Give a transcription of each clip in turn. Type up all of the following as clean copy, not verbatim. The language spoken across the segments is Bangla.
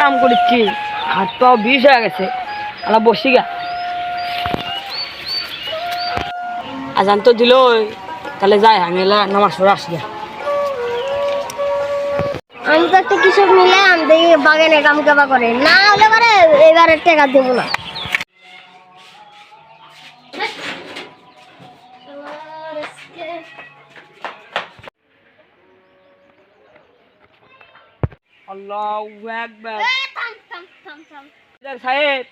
কাম করছি, হাত পাও বিষ হয়ে গেছে। আমরা বসি গা, আজান তো দিল, তাহলে যাই আঙেলা নামাজ পড়ে আসি গা। আমি তো একটা কৃষক মিলে আমি দেখি বাগানে কাম কাবা করে না হলে পারে এবারে টাকা দেবো না। আল্লাহু আকবার। সাহেব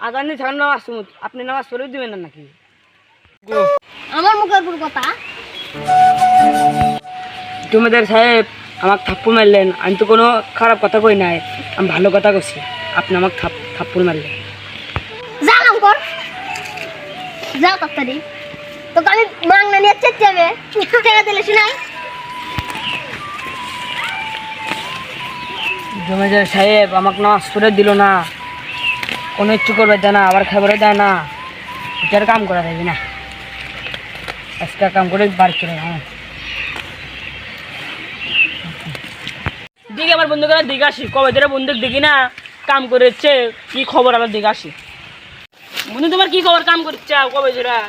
আজান দিয়ে ছাড়ানো নামাজ, আপনি নামাজ পড়ে দিবেন না নাকি? আমার মুখের উপর কথা। জমিদার সাহেব আমাকে থাপ্পড় মারলেন, আমি তো কোনো খারাপ কথা কই নাই, আমি ভালো কথা কইছি, আপনি আমাকে থাপ্পড় মারলেন। যা কাম কর, যা তাড়াতাড়ি। তো আমি মাংনা নিয়ে চেতে যাবে, টাকা দিলে শুনাই। জমিদার সাহেব আমাকে নামাজ পড়ে দিল না, কোনো ইচ্ছু করবে দেয় না, আবার খাবারও দেয় না, এটার কাম করা যাবে না। আজকে কাম করে বাড়ি চলে হ্যাঁ দিকে আমার বন্ধুকে দিকে আসি, কবে ধরে বন্ধুক দেখি না কাম করেছে, কি খবর আমার দিকে আসি। বন্ধু তোমার কি খবর, কাম করছে কবে ধরে?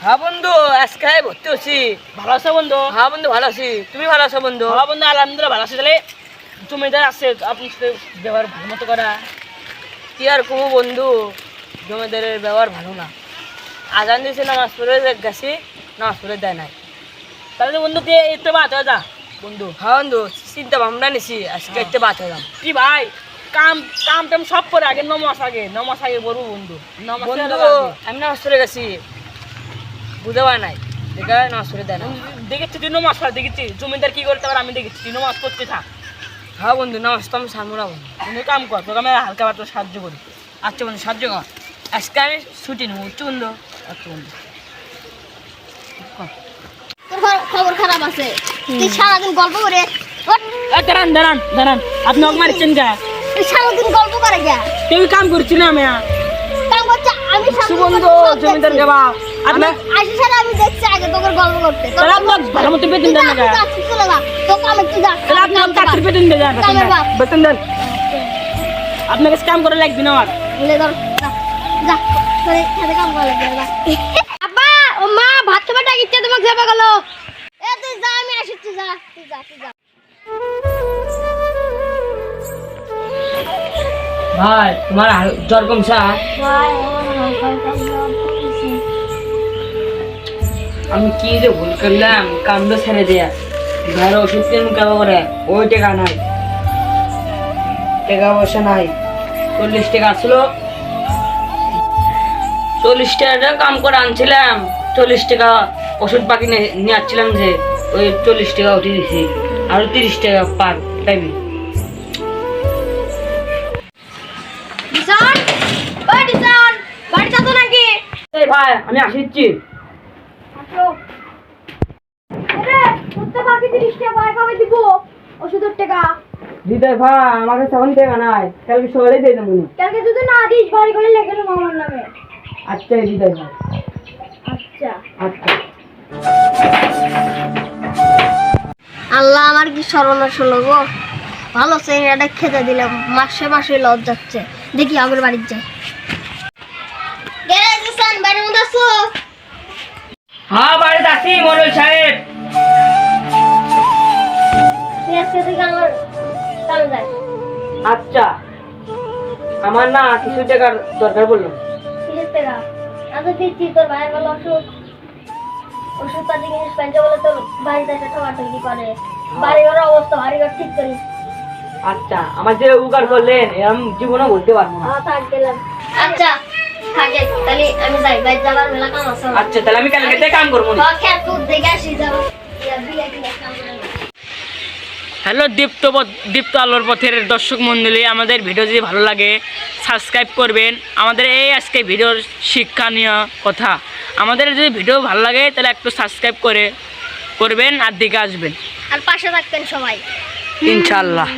হ্যাঁ বন্ধু আজকে ভর্তি হচ্ছি। ভালো আছো বন্ধু? হ্যাঁ বন্ধু ভালো আছি, তুমি ভালো আছো বন্ধু? হ্যাঁ বন্ধু আলহামদুলিল্লাহ ভালো আছি। তাহলে জমিদার আছে আপনি ব্যবহার ভালো মতো করা, কি আর কমু বন্ধু, জমিদারের ব্যবহার ভালো না। আজান দিয়েছে নামাজ পড়ে গেছি, নামাজ পড়ে দেয় নাই। তাহলে বন্ধু তুই একটু বাদ হয়ে যা বন্ধু। হ্যাঁ বন্ধু চিন্তা ভাবনা নিছি, আজকে একটু বাদ হয়ে যাম। কি ভাই কাম কাম টাম সব করে আগে নমাজ আগে বলবো বন্ধু। বন্ধু আমি নামাজ পড়ে গেছি, বুঝতে পার নাই, দেখা নামাজ পড়ে দেয় না। দেখেছি তুই নমাজ পড়া, দেখেছি জমিদার কি করতে পারে আমি দেখেছি, তুই নমাজ পড়তে থাক। হ্যাঁ বন্ধু নামাজ তো আমি সারবো না বন্ধু, তুমি কাম কর, তোকে আমি হালকা পাতলা সাহায্য করি। আচ্ছা বন্ধু সাহায্য কর, আজকে আমি ছুটি নেবো। আচ্ছা বন্ধু, আচ্ছা বন্ধু। তোর খবর খারাপ আছে, তুই সারাদিন গল্প করে। দাঁড়ান দাঁড়ান দাঁড়ান, আপনি অক মারছেন গা? তুই সারাদিন গল্প করে গা, তুই কাম করছি না আমি কাম করছে আমি সুবন্ধু জমিদার দেবা। আপনি আসি সারা আমি দেখছি আগে তোকে গল্প করতে। তাহলে আপনার ভালো মতো বেতন দেন না গা? চলে যা, তোকে আমি কি যা, তাহলে আপনি আমার চাকরি বেতন দিয়ে যান, বেতন দেন। আপনার কাছে কাম করে লাগবে না আমার। যা যা করে খেতে কাম করে লাগবে যা। আব্বা ও মা ভাত খাবার ডাকিচ্ছে, তোমাকে যাবা গেল। এ তুই যা আমি আসছি, যা তুই যা তুই যা। ভাই তোমার জ্বর কমছা? ভাই আমি কি যে ভুল করলাম, কামড় ছেড়ে দেয়া ভাইয়ের ওষুধ কিনে কেমন করে, ওই টাকা নাই, টাকা পয়সা নাই। 40 টাকা আসলো, 40 টাকা কাম করে আনছিলাম, 40 টাকা ওষুধ বাকি নিয়ে আসছিলাম, যে ওই 40 টাকা উঠে দিছি, আরো 30 টাকা পাইবি। ভাই আমি আসিচ্ছি। দিদা ভাই আমার কাছে এখন টাকা নাই, কালকে সকালে দিয়ে দেবো। কালকে যদি না দিস বাড়ি করে লেখে নেবো আমার নামে। আচ্ছা দিদা ভাই, আচ্ছা আচ্ছা। আল্লাহ আমার কি সর্বনাশ হলো গো, ভালো চেংড়াটা খেতে দিলাম, মাসে মাসে লজ যাচ্ছে। দেখি আগের বাড়ির যাই। বাড়ির মধ্যে আসো? হ্যাঁ বাড়িতে আছি মনোজ সাহেব। আচ্ছা আমার না কিছু টাকার দরকার বললো। তোর ভাইয়ের বলো ওষুধ, ওষুধ পাতি জিনিস পেঁচে বলে তোর বাড়িতে একটা ঠকাঠকি করে, বাড়ি ঘরের অবস্থা বাড়ি ঘর ঠিক করিস। আচ্ছা আমার যে উপকার করলেন আমি জীবনে বলতে পারবো না। থাক গেলাম। আচ্ছা থাকে তাহলে আমি যাই, বাইরে যাবার মেলা কাম আছে। আচ্ছা তাহলে আমি কালকে থেকে কাম করবো। দেখে আসি যাবো। হ্যালো দীপ্ত আলোর পথের দর্শক মণ্ডলী, আমাদের ভিডিও যদি ভালো লাগে সাবস্ক্রাইব করবেন। আমাদের এই আজকে ভিডিওর শিক্ষণীয় কথা, আমাদের যদি ভিডিও ভালো লাগে তাহলে একটু সাবস্ক্রাইব করবেন আর দিকে আসবেন, আর পাশে থাকবেন সবাই ইনশাআল্লাহ।